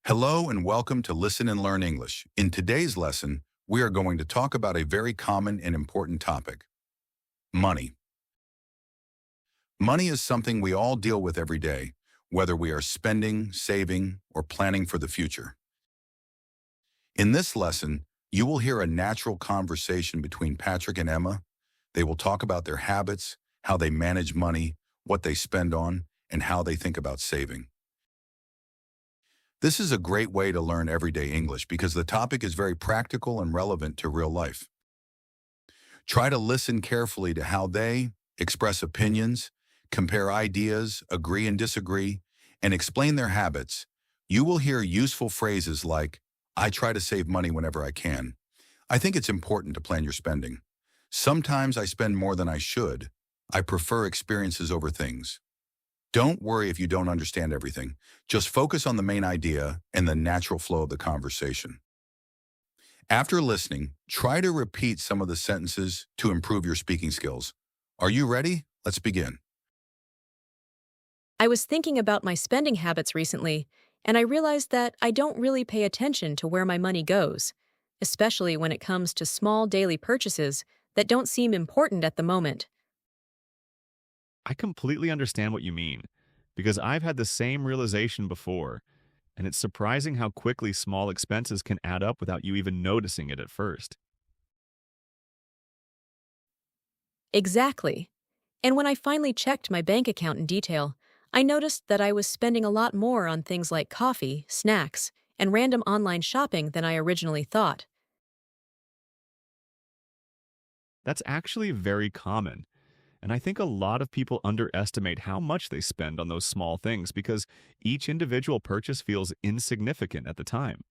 Hello and welcome to Listen and Learn English. In today's lesson, we are going to talk about a very common and important topic, money. Money is something we all deal with every day, whether we are spending, saving, or planning for the future. In this lesson, you will hear a natural conversation between Patrick and Emma. They will talk about their habits, how they manage money, what they spend on, and how they think about saving. This is a great way to learn everyday English because the topic is very practical and relevant to real life. Try to listen carefully to how they express opinions, compare ideas, agree and disagree, and explain their habits. You will hear useful phrases like, I try to save money whenever I can. I think it's important to plan your spending. Sometimes I spend more than I should. I prefer experiences over things. Don't worry if you don't understand everything. Just focus on the main idea and the natural flow of the conversation. After listening, try to repeat some of the sentences to improve your speaking skills. Are you ready? Let's begin. I was thinking about my spending habits recently, and I realized that I don't really pay attention to where my money goes, especially when it comes to small daily purchases that don't seem important at the moment. I completely understand what you mean, because I've had the same realization before, and it's surprising how quickly small expenses can add up without you even noticing it at first. Exactly. And when I finally checked my bank account in detail, I noticed that I was spending a lot more on things like coffee, snacks, and random online shopping than I originally thought. That's actually very common, and I think a lot of people underestimate how much they spend on those small things because each individual purchase feels insignificant at the time.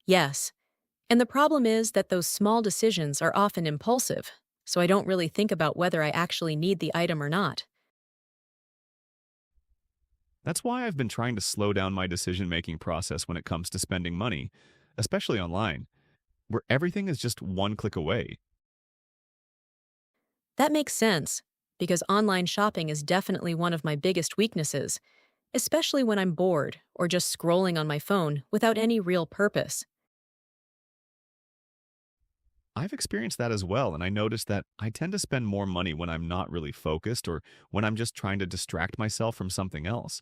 Yes. And the problem is that those small decisions are often impulsive, so I don't really think about whether I actually need the item or not. That's why I've been trying to slow down my decision-making process when it comes to spending money, especially online, where everything is just one click away. That makes sense, because online shopping is definitely one of my biggest weaknesses, especially when I'm bored or just scrolling on my phone without any real purpose. I've experienced that as well, and I noticed that I tend to spend more money when I'm not really focused or when I'm just trying to distract myself from something else.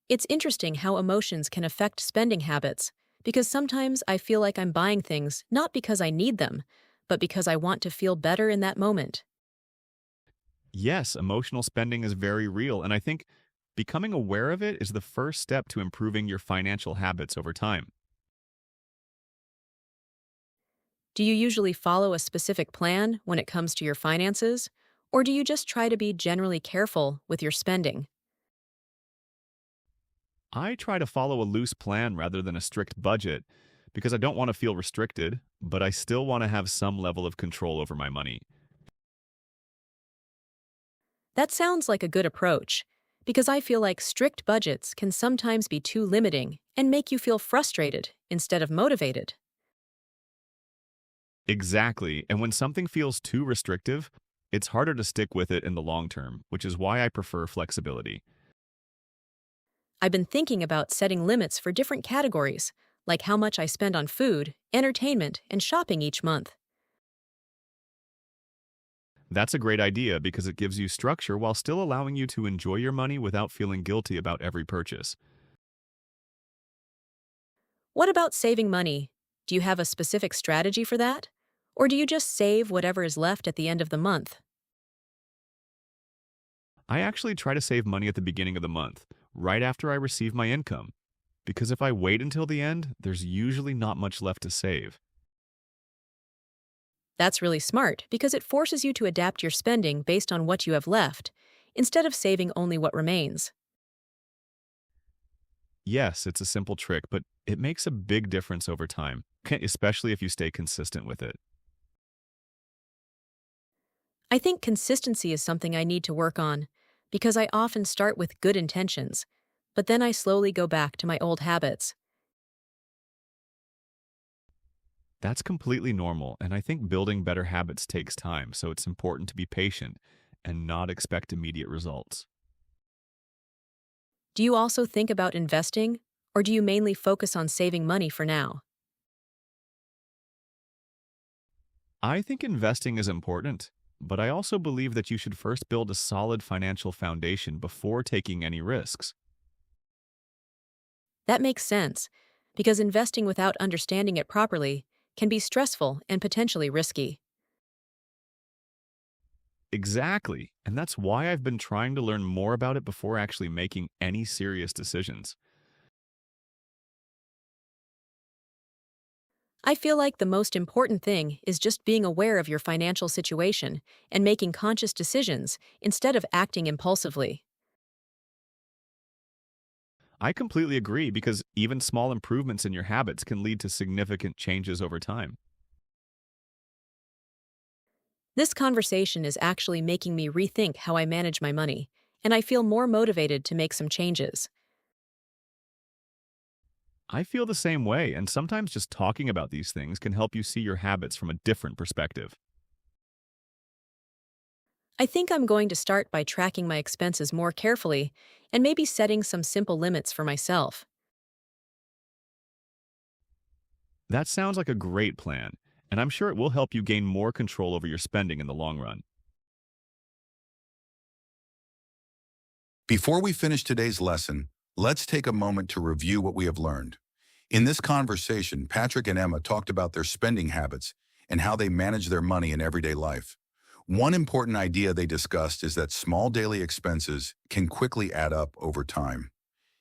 It's interesting how emotions can affect spending habits, because sometimes I feel like I'm buying things not because I need them, but because I want to feel better in that moment. Yes, emotional spending is very real, and I think becoming aware of it is the first step to improving your financial habits over time. Do you usually follow a specific plan when it comes to your finances, or do you just try to be generally careful with your spending? I try to follow a loose plan rather than a strict budget because I don't want to feel restricted, but I still want to have some level of control over my money. That sounds like a good approach, because I feel like strict budgets can sometimes be too limiting and make you feel frustrated instead of motivated. Exactly, and when something feels too restrictive, it's harder to stick with it in the long term, which is why I prefer flexibility. I've been thinking about setting limits for different categories, like how much I spend on food, entertainment, and shopping each month. That's a great idea because it gives you structure while still allowing you to enjoy your money without feeling guilty about every purchase. What about saving money? Do you have a specific strategy for that? Or do you just save whatever is left at the end of the month? I actually try to save money at the beginning of the month, right after I receive my income, because if I wait until the end, there's usually not much left to save. That's really smart because it forces you to adapt your spending based on what you have left, instead of saving only what remains. Yes, it's a simple trick, but it makes a big difference over time, especially if you stay consistent with it. I think consistency is something I need to work on, because I often start with good intentions, but then I slowly go back to my old habits. That's completely normal, and I think building better habits takes time, so it's important to be patient and not expect immediate results. Do you also think about investing, or do you mainly focus on saving money for now? I think investing is important, but I also believe that you should first build a solid financial foundation before taking any risks. That makes sense, because investing without understanding it properly can be stressful and potentially risky. Exactly, and that's why I've been trying to learn more about it before actually making any serious decisions. I feel like the most important thing is just being aware of your financial situation and making conscious decisions instead of acting impulsively. I completely agree because even small improvements in your habits can lead to significant changes over time. This conversation is actually making me rethink how I manage my money, and I feel more motivated to make some changes. I feel the same way, and sometimes just talking about these things can help you see your habits from a different perspective. I think I'm going to start by tracking my expenses more carefully and maybe setting some simple limits for myself. That sounds like a great plan, and I'm sure it will help you gain more control over your spending in the long run. Before we finish today's lesson, let's take a moment to review what we have learned. In this conversation, Patrick and Emma talked about their spending habits and how they manage their money in everyday life. One important idea they discussed is that small daily expenses can quickly add up over time.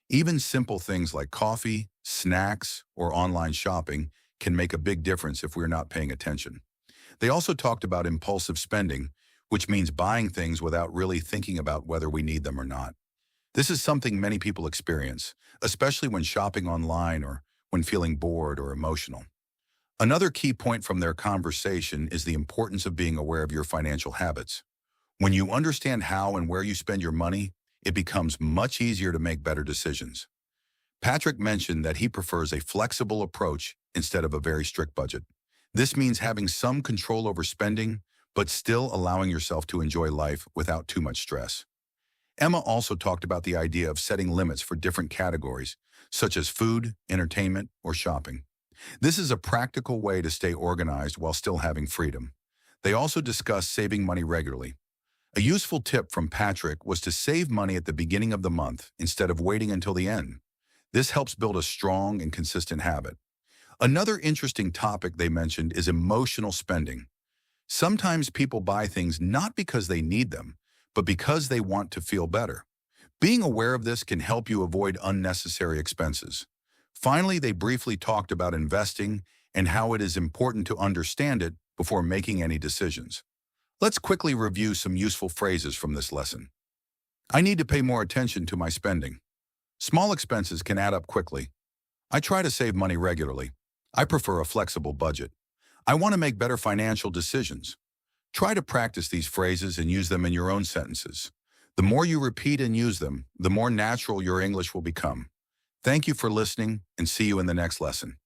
Even simple things like coffee, snacks, or online shopping can make a big difference if we're not paying attention. They also talked about impulsive spending, which means buying things without really thinking about whether we need them or not. This is something many people experience, especially when shopping online or when feeling bored or emotional. Another key point from their conversation is the importance of being aware of your financial habits. When you understand how and where you spend your money, it becomes much easier to make better decisions. Patrick mentioned that he prefers a flexible approach instead of a very strict budget. This means having some control over spending, but still allowing yourself to enjoy life without too much stress. Emma also talked about the idea of setting limits for different categories, such as food, entertainment, or shopping. This is a practical way to stay organized while still having freedom. They also discussed saving money regularly. A useful tip from Patrick was to save money at the beginning of the month instead of waiting until the end. This helps build a strong and consistent habit. Another interesting topic they mentioned is emotional spending. Sometimes people buy things not because they need them, but because they want to feel better. Being aware of this can help you avoid unnecessary expenses. Finally, they briefly talked about investing and how it is important to understand it before making any decisions. Let's quickly review some useful phrases from this lesson. I need to pay more attention to my spending. Small expenses can add up quickly. I try to save money regularly. I prefer a flexible budget. I want to make better financial decisions. Try to practice these phrases and use them in your own sentences. The more you repeat and use them, the more natural your English will become. Thank you for listening, and see you in the next lesson.